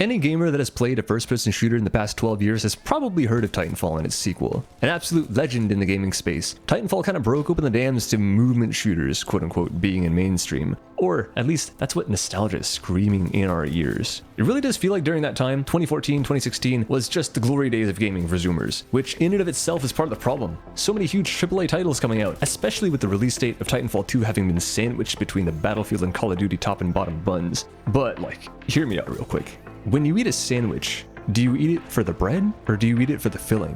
Any gamer that has played a first-person shooter in the past 12 years has probably heard of Titanfall and its sequel. An absolute legend in the gaming space, Titanfall kind of broke open the dams to movement shooters, quote-unquote, being in mainstream. Or, at least, that's what nostalgia is screaming in our ears. It really does feel like during that time, 2014, 2016, was just the glory days of gaming for Zoomers, which in and of itself is part of the problem. So many huge AAA titles coming out, especially with the release date of Titanfall 2 having been sandwiched between the Battlefield and Call of Duty top and bottom buns. But, like, hear me out real quick. When you eat a sandwich, do you eat it for the bread, or do you eat it for the filling?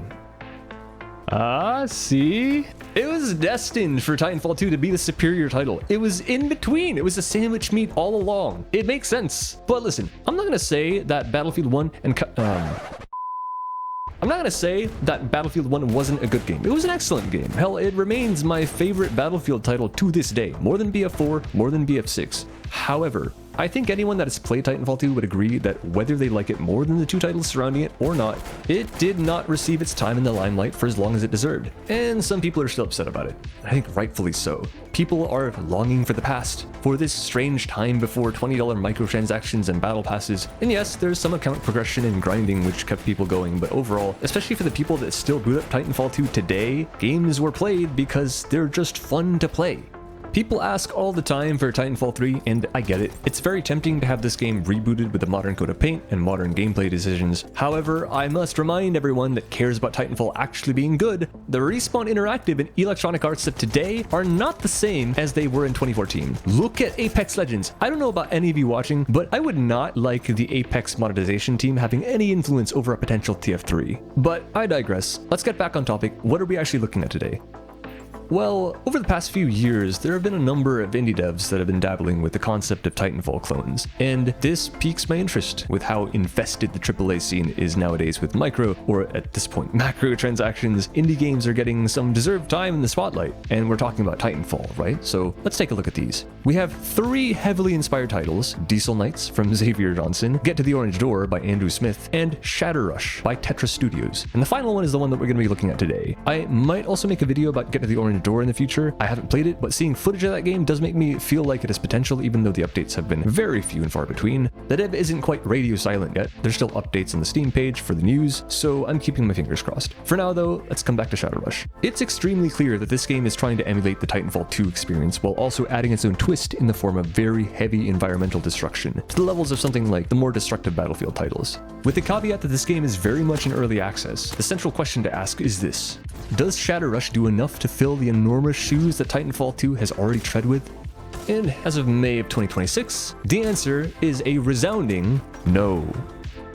See? It was destined for Titanfall 2 to be the superior title. It was in between. It was a sandwich meat all along. It makes sense. But listen, I'm not gonna say that Battlefield 1 and I'm not gonna say that Battlefield 1 wasn't a good game. It was an excellent game. Hell, it remains my favorite Battlefield title to this day. More than BF4, more than BF6. However, I think anyone that has played Titanfall 2 would agree that whether they like it more than the two titles surrounding it or not, it did not receive its time in the limelight for as long as it deserved. And some people are still upset about it. I think rightfully so. People are longing for the past, for this strange time before $20 microtransactions and battle passes. And yes, there's some account progression and grinding which kept people going, but overall, especially for the people that still boot up Titanfall 2 today, games were played because they're just fun to play. People ask all the time for Titanfall 3, and I get it. It's very tempting to have this game rebooted with a modern coat of paint and modern gameplay decisions. However, I must remind everyone that cares about Titanfall actually being good, the Respawn Interactive and Electronic Arts of today are not the same as they were in 2014. Look at Apex Legends. I don't know about any of you watching, but I would not like the Apex monetization team having any influence over a potential TF3. But I digress. Let's get back on topic. What are we actually looking at today? Well, over the past few years, there have been a number of indie devs that have been dabbling with the concept of Titanfall clones, and this piques my interest with how infested the AAA scene is nowadays with micro, or at this point, macro transactions. Indie games are getting some deserved time in the spotlight, and we're talking about Titanfall, right? So let's take a look at these. We have 3 heavily inspired titles: Diesel Knights from Xavier Johnson, Get to the Orange Door by Andrew Smith, and Shatter Rush by Tetra Studios. And the final one is the one that we're going to be looking at today. I might also make a video about Get to the Orange Door in the future. I haven't played it, but seeing footage of that game does make me feel like it has potential, even though the updates have been very few and far between. The dev isn't quite radio silent yet. There's still updates on the Steam page for the news, so I'm keeping my fingers crossed. For now though, let's come back to Shatter Rush. It's extremely clear that this game is trying to emulate the Titanfall 2 experience while also adding its own twist in the form of very heavy environmental destruction, to the levels of something like the more destructive Battlefield titles. With the caveat that this game is very much in early access, the central question to ask is this: does Shatter Rush do enough to fill the enormous shoes that Titanfall 2 has already tread with? And as of May of 2026, the answer is a resounding no.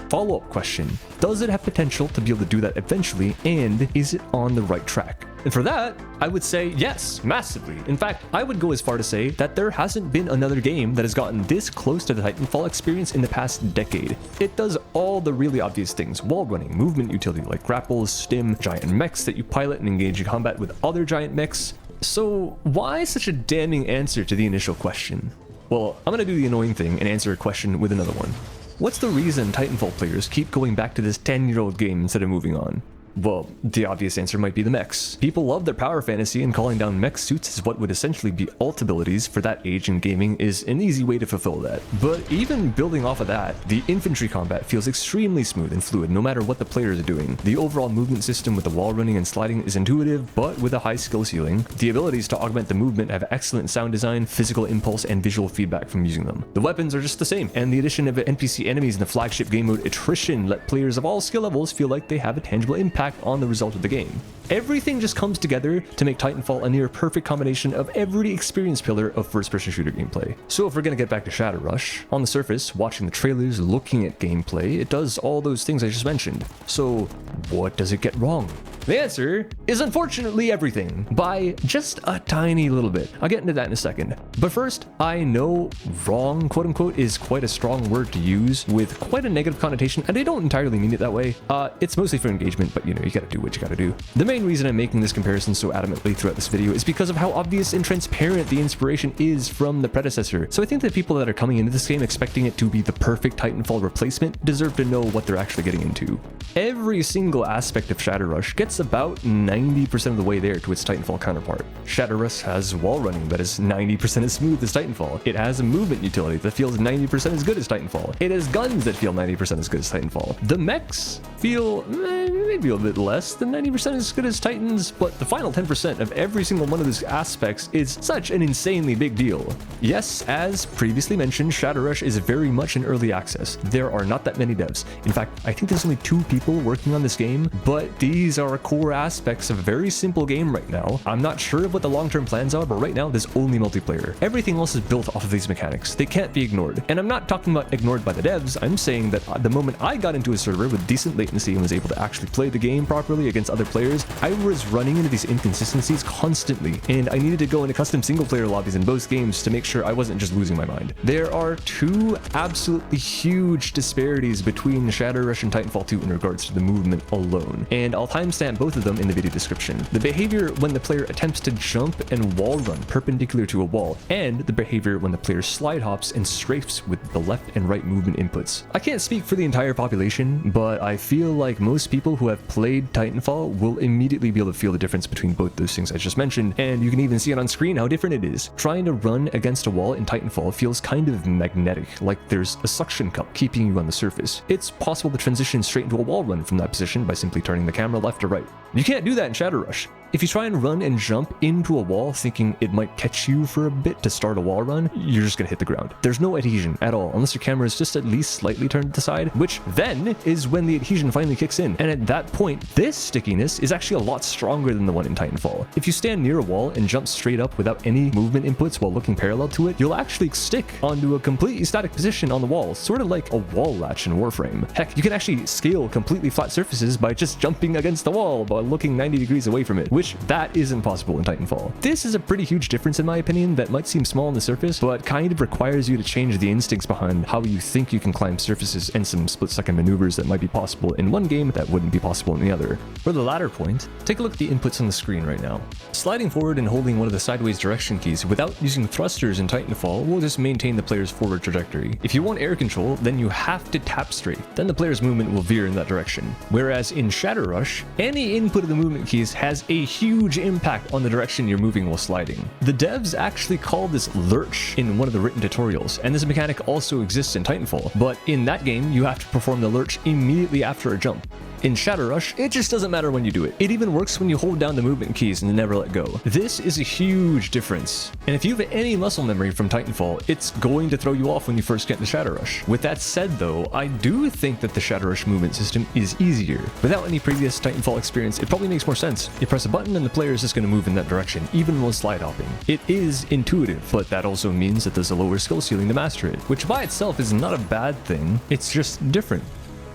Follow-up question: does it have potential to be able to do that eventually, and is it on the right track? And for that, I would say yes, massively. In fact, I would go as far to say that there hasn't been another game that has gotten this close to the Titanfall experience in the past decade. It does all the really obvious things: wall running, movement utility like grapples, stim, giant mechs that you pilot and engage in combat with other giant mechs. So why such a damning answer to the initial question? Well, I'm gonna do the annoying thing and answer a question with another one. What's the reason Titanfall players keep going back to this 10-year-old game instead of moving on? Well, the obvious answer might be the mechs. People love their power fantasy, and calling down mech suits is what would essentially be alt abilities for that age in gaming is an easy way to fulfill that. But even building off of that, the infantry combat feels extremely smooth and fluid no matter what the players are doing. The overall movement system with the wall running and sliding is intuitive, but with a high skill ceiling. The abilities to augment the movement have excellent sound design, physical impulse, and visual feedback from using them. The weapons are just the same, and the addition of NPC enemies in the flagship game mode Attrition let players of all skill levels feel like they have a tangible impact on the result of the game. Everything just comes together to make Titanfall a near perfect combination of every experience pillar of first-person shooter gameplay. So if we're gonna get back to Shatter Rush, on the surface, watching the trailers, looking at gameplay, it does all those things I just mentioned. So what does it get wrong? The answer is unfortunately everything, by just a tiny little bit. I'll get into that in a second. But first, I know wrong, quote unquote, is quite a strong word to use with quite a negative connotation, and I don't entirely mean it that way. It's mostly for engagement, but you know, you gotta do what you gotta do. The main reason I'm making this comparison so adamantly throughout this video is because of how obvious and transparent the inspiration is from the predecessor. So I think that people that are coming into this game expecting it to be the perfect Titanfall replacement deserve to know what they're actually getting into. Every single aspect of Shatter Rush gets gets about 90% of the way there to its Titanfall counterpart. Shatter Rush has wall running that is 90% as smooth as Titanfall. It has a movement utility that feels 90% as good as Titanfall. It has guns that feel 90% as good as Titanfall. The mechs feel maybe a bit less than 90% as good as Titans, but the final 10% of every single one of those aspects is such an insanely big deal. Yes, as previously mentioned, Shatter Rush is very much in early access. There are not that many devs. In fact, I think there's only 2 people working on this game, but these are core aspects of a very simple game right now. I'm not sure of what the long-term plans are, but right now there's only multiplayer. Everything else is built off of these mechanics. They can't be ignored. And I'm not talking about ignored by the devs. I'm saying that the moment I got into a server with decent latency and was able to actually play the game properly against other players, I was running into these inconsistencies constantly, and I needed to go into custom single-player lobbies in both games to make sure I wasn't just losing my mind. There are 2 absolutely huge disparities between Shatter Rush and Titanfall 2 in regards to the movement alone, and I'll timestamp both of them in the video description. The behavior when the player attempts to jump and wall run perpendicular to a wall, and the behavior when the player slide hops and strafes with the left and right movement inputs. I can't speak for the entire population, but I feel like most people who have played Titanfall will immediately be able to feel the difference between both those things I just mentioned, and you can even see it on screen how different it is. Trying to run against a wall in Titanfall feels kind of magnetic, like there's a suction cup keeping you on the surface. It's possible to transition straight into a wall run from that position by simply turning the camera left or right. You can't do that in Shatter Rush. If you try and run and jump into a wall thinking it might catch you for a bit to start a wall run, you're just gonna hit the ground. There's no adhesion at all, unless your camera is just at least slightly turned to the side, which then is when the adhesion finally kicks in. And at that point, this stickiness is actually a lot stronger than the one in Titanfall. If you stand near a wall and jump straight up without any movement inputs while looking parallel to it, you'll actually stick onto a completely static position on the wall, sort of like a wall latch in Warframe. Heck, you can actually scale completely flat surfaces by just jumping against the wall while looking 90 degrees away from it, which that isn't possible in Titanfall. This is a pretty huge difference in my opinion that might seem small on the surface, but kind of requires you to change the instincts behind how you think you can climb surfaces and some split-second maneuvers that might be possible in one game that wouldn't be possible in the other. For the latter point, take a look at the inputs on the screen right now. Sliding forward and holding one of the sideways direction keys without using thrusters in Titanfall will just maintain the player's forward trajectory. If you want air control, then you have to tap straight. Then the player's movement will veer in that direction. Whereas in Shatter Rush, any input of the movement keys has a huge impact on the direction you're moving while sliding. The devs actually call this Lurch in one of the written tutorials, and this mechanic also exists in Titanfall, but in that game you have to perform the Lurch immediately after a jump. In Shatter Rush, it just doesn't matter when you do it. It even works when you hold down the movement keys and never let go. This is a huge difference. And if you have any muscle memory from Titanfall, it's going to throw you off when you first get into Shatter Rush. With that said though, I do think that the Shatter Rush movement system is easier. Without any previous Titanfall experience, it probably makes more sense. You press a button and the player is just going to move in that direction, even while slide hopping. It is intuitive, but that also means that there's a lower skill ceiling to master it, which by itself is not a bad thing. It's just different.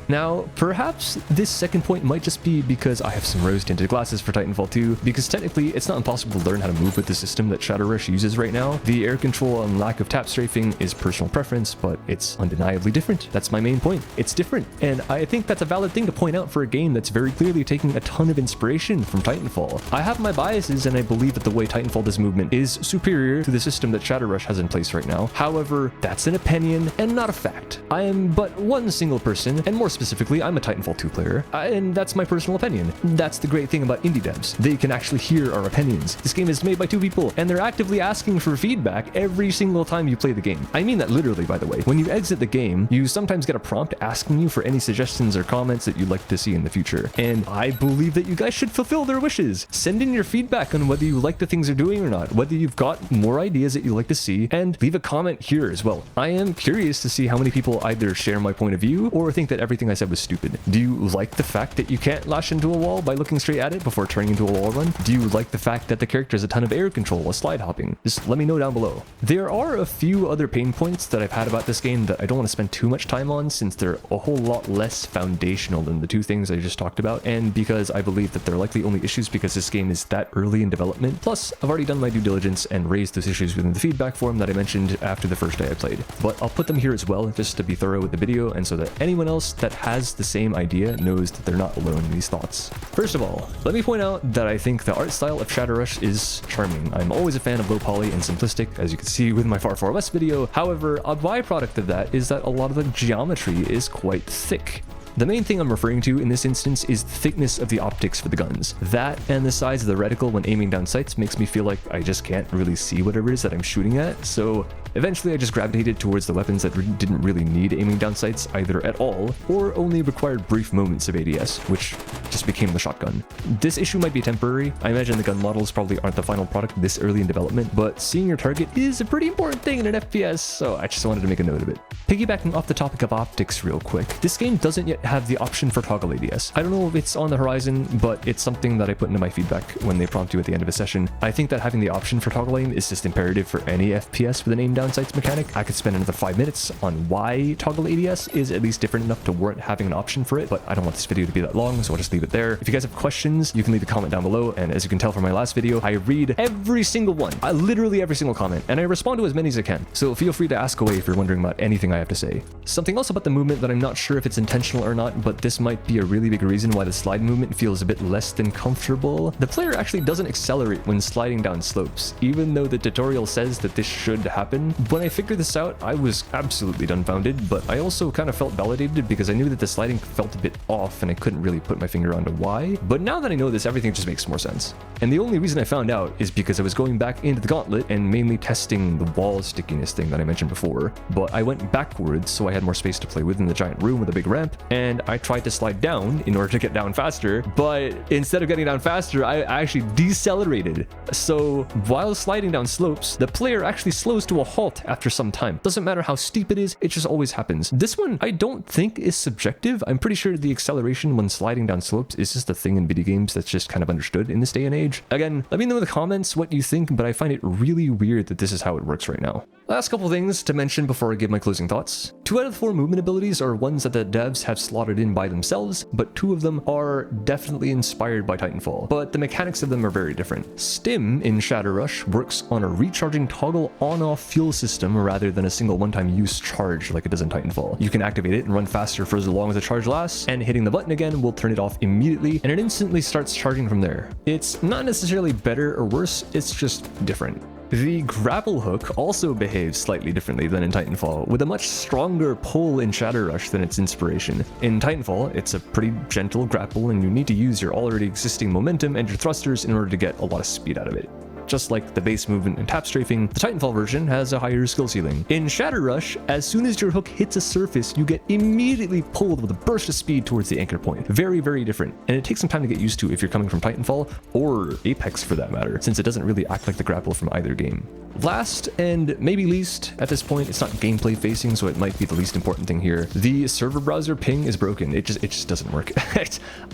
Now, perhaps this second point might just be because I have some rose-tinted glasses for Titanfall 2, because technically it's not impossible to learn how to move with the system that Shatter Rush uses right now. The air control and lack of tap strafing is personal preference, but it's undeniably different. That's my main point. It's different, and I think that's a valid thing to point out for a game that's very clearly taking a ton of inspiration from Titanfall. I have my biases, and I believe that the way Titanfall does movement is superior to the system that Shatter Rush has in place right now. However, that's an opinion and not a fact. I am but one single person, and more specifically, I'm a Titanfall 2 player, and that's my personal opinion. That's the great thing about indie devs. They can actually hear our opinions. This game is made by 2 people, and they're actively asking for feedback every single time you play the game. I mean that literally, by the way. When you exit the game, you sometimes get a prompt asking you for any suggestions or comments that you'd like to see in the future, and I believe that you guys should fulfill their wishes. Send in your feedback on whether you like the things they're doing or not, whether you've got more ideas that you'd like to see, and leave a comment here as well. I am curious to see how many people either share my point of view or think that everything I said was stupid. Do you like the fact that you can't lash into a wall by looking straight at it before turning into a wall run? Do you like the fact that the character has a ton of air control while slide hopping? Just let me know down below. There are a few other pain points that I've had about this game that I don't want to spend too much time on, since they're a whole lot less foundational than the 2 things I just talked about, and because I believe that they're likely only issues because this game is that early in development. Plus, I've already done my due diligence and raised those issues within the feedback form that I mentioned after the first day I played. But I'll put them here as well, just to be thorough with the video, and so that anyone else that has the same idea knows that they're not alone in these thoughts. First of all, let me point out that I think the art style of Shatter Rush is charming. I'm always a fan of low poly and simplistic, as you can see with my Far Far West video. However, a byproduct of that is that a lot of the geometry is quite thick. The main thing I'm referring to in this instance is the thickness of the optics for the guns. That and the size of the reticle when aiming down sights makes me feel like I just can't really see whatever it is that I'm shooting at, so eventually I just gravitated towards the weapons that didn't really need aiming down sights either at all, or only required brief moments of ADS, which just became the shotgun. This issue might be temporary. I imagine the gun models probably aren't the final product this early in development, but seeing your target is a pretty important thing in an FPS, so I just wanted to make a note of it. Piggybacking off the topic of optics real quick, this game doesn't yet have the option for toggle ADS. I don't know if it's on the horizon, but it's something that I put into my feedback when they prompt you at the end of a session. I think that having the option for toggle aim is just imperative for any FPS with an aim down sights mechanic. I could spend another 5 minutes on why toggle ADS is at least different enough to warrant having an option for it, but I don't want this video to be that long, so I'll just leave it there. If you guys have questions, you can leave a comment down below, and as you can tell from my last video, I read every single one, literally every single comment, and I respond to as many as I can, so feel free to ask away if you're wondering about anything I have to say. Something else about the movement that I'm not sure if it's intentional or not, but this might be a really big reason why the slide movement feels a bit less than comfortable. The player actually doesn't accelerate when sliding down slopes, even though the tutorial says that this should happen. When I figured this out, I was absolutely dumbfounded, but I also kind of felt validated because I knew that the sliding felt a bit off and I couldn't really put my finger onto why. But now that I know this, everything just makes more sense. And the only reason I found out is because I was going back into the gauntlet and mainly testing the wall stickiness thing that I mentioned before, but I went backwards so I had more space to play with in the giant room with a big ramp, and I tried to slide down in order to get down faster, but instead of getting down faster, I actually decelerated. So while sliding down slopes, the player actually slows to a halt after some time. Doesn't matter how steep it is, it just always happens. This one I don't think is subjective. I'm pretty sure the acceleration when sliding down slopes is just a thing in video games that's just kind of understood in this day and age. Again, let me know in the comments what you think, but I find it really weird that this is how it works right now. Last couple things to mention before I give my closing thoughts. 2 out of the 4 movement abilities are ones that the devs have slotted in by themselves, but 2 of them are definitely inspired by Titanfall, but the mechanics of them are very different. Stim in Shatter Rush works on a recharging toggle on-off fuel system rather than a single one-time use charge like it does in Titanfall. You can activate it and run faster for as long as the charge lasts, and hitting the button again will turn it off immediately, and it instantly starts charging from there. It's not necessarily better or worse, it's just different. The grapple hook also behaves slightly differently than in Titanfall, with a much stronger pull in Shatter Rush than its inspiration. In Titanfall, it's a pretty gentle grapple and you need to use your already existing momentum and your thrusters in order to get a lot of speed out of it. Just like the base movement and tap strafing, the Titanfall version has a higher skill ceiling. In Shatter Rush, as soon as your hook hits a surface, you get immediately pulled with a burst of speed towards the anchor point. Very, very different, and it takes some time to get used to if you're coming from Titanfall, or Apex for that matter, since it doesn't really act like the grapple from either game. Last, and maybe least, at this point, it's not gameplay facing, so it might be the least important thing here. The server browser ping is broken. It just doesn't work.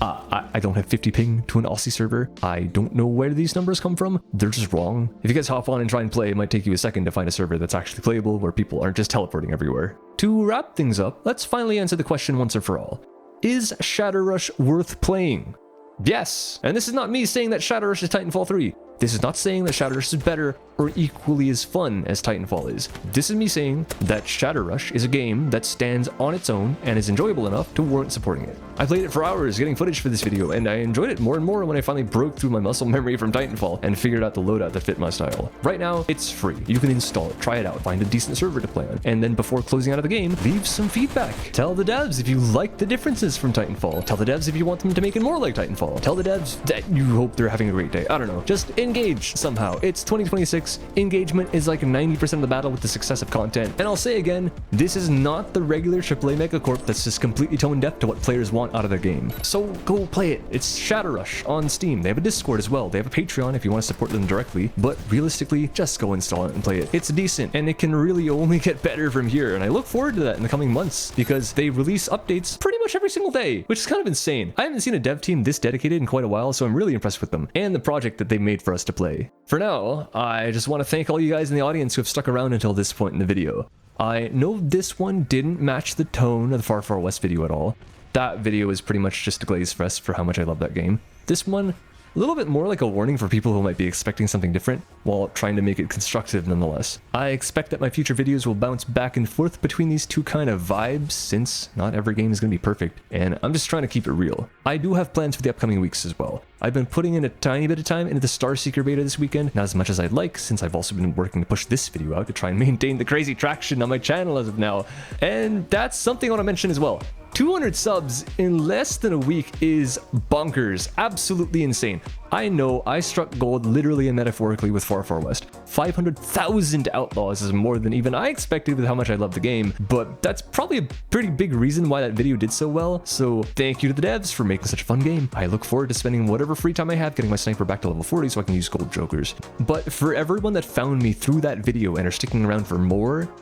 I don't have 50 ping to an Aussie server. I don't know where these numbers come from. They're just wrong. If you guys hop on and try and play, it might take you a second to find a server that's actually playable, where people aren't just teleporting everywhere. To wrap things up, let's finally answer the question once and for all. Is Shatter Rush worth playing? Yes, and this is not me saying that Shatter Rush is Titanfall 3. This is not saying that Shatter Rush is better or equally as fun as Titanfall is. This is me saying that Shatter Rush is a game that stands on its own and is enjoyable enough to warrant supporting it. I played it for hours getting footage for this video, and I enjoyed it more and more when I finally broke through my muscle memory from Titanfall and figured out the loadout that fit my style. Right now, it's free. You can install it, try it out, find a decent server to play on, and then before closing out of the game, leave some feedback. Tell the devs if you like the differences from Titanfall. Tell the devs if you want them to make it more like Titanfall. Tell the devs that you hope they're having a great day. I don't know. Just engage somehow. It's 2026. Engagement is like 90% of the battle with the success of content. And I'll say again, this is not the regular AAA megacorp that's just completely tone deaf to what players want out of their game. So go play it. It's Shatter Rush on Steam. They have a Discord as well. They have a Patreon if you want to support them directly. But realistically, just go install it and play it. It's decent, and it can really only get better from here. And I look forward to that in the coming months because they release updates pretty much every single day, which is kind of insane. I haven't seen a dev team this dedicated in quite a while, so I'm really impressed with them and the project that they made for us to play. For now, I just want to thank all you guys in the audience who have stuck around until this point in the video. I know this one didn't match the tone of the Far Far West video at all. That video is pretty much just a glaze fest for how much I love that game. This one, a little bit more like a warning for people who might be expecting something different, while trying to make it constructive nonetheless. I expect that my future videos will bounce back and forth between these two kind of vibes, since not every game is going to be perfect, and I'm just trying to keep it real. I do have plans for the upcoming weeks as well. I've been putting in a tiny bit of time into the Star Seeker beta this weekend, not as much as I'd like, since I've also been working to push this video out to try and maintain the crazy traction on my channel as of now. And that's something I want to mention as well. 200 subs in less than a week is bonkers, absolutely insane. I know I struck gold literally and metaphorically with Far Far West. 500,000 outlaws is more than even I expected with how much I love the game, but that's probably a pretty big reason why that video did so well. So thank you to the devs for making such a fun game. I look forward to spending whatever free time I have getting my sniper back to level 40 so I can use gold jokers. But for everyone that found me through that video and are sticking around for more,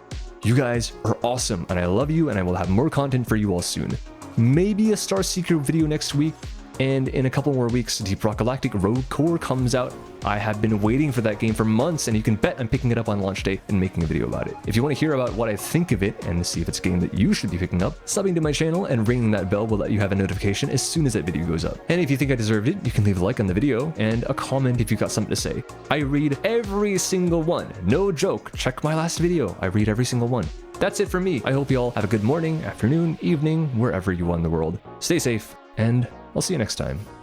you guys are awesome, and I love you, and I will have more content for you all soon. Maybe a Star Seeker video next week, and in a couple more weeks, Deep Rock Galactic Rogue Core comes out. I have been waiting for that game for months, and you can bet I'm picking it up on launch day and making a video about it. If you want to hear about what I think of it and see if it's a game that you should be picking up, subbing to my channel and ringing that bell will let you have a notification as soon as that video goes up. And if you think I deserved it, you can leave a like on the video and a comment if you've got something to say. I read every single one. No joke. Check my last video. I read every single one. That's it for me. I hope you all have a good morning, afternoon, evening, wherever you are in the world. Stay safe, and I'll see you next time.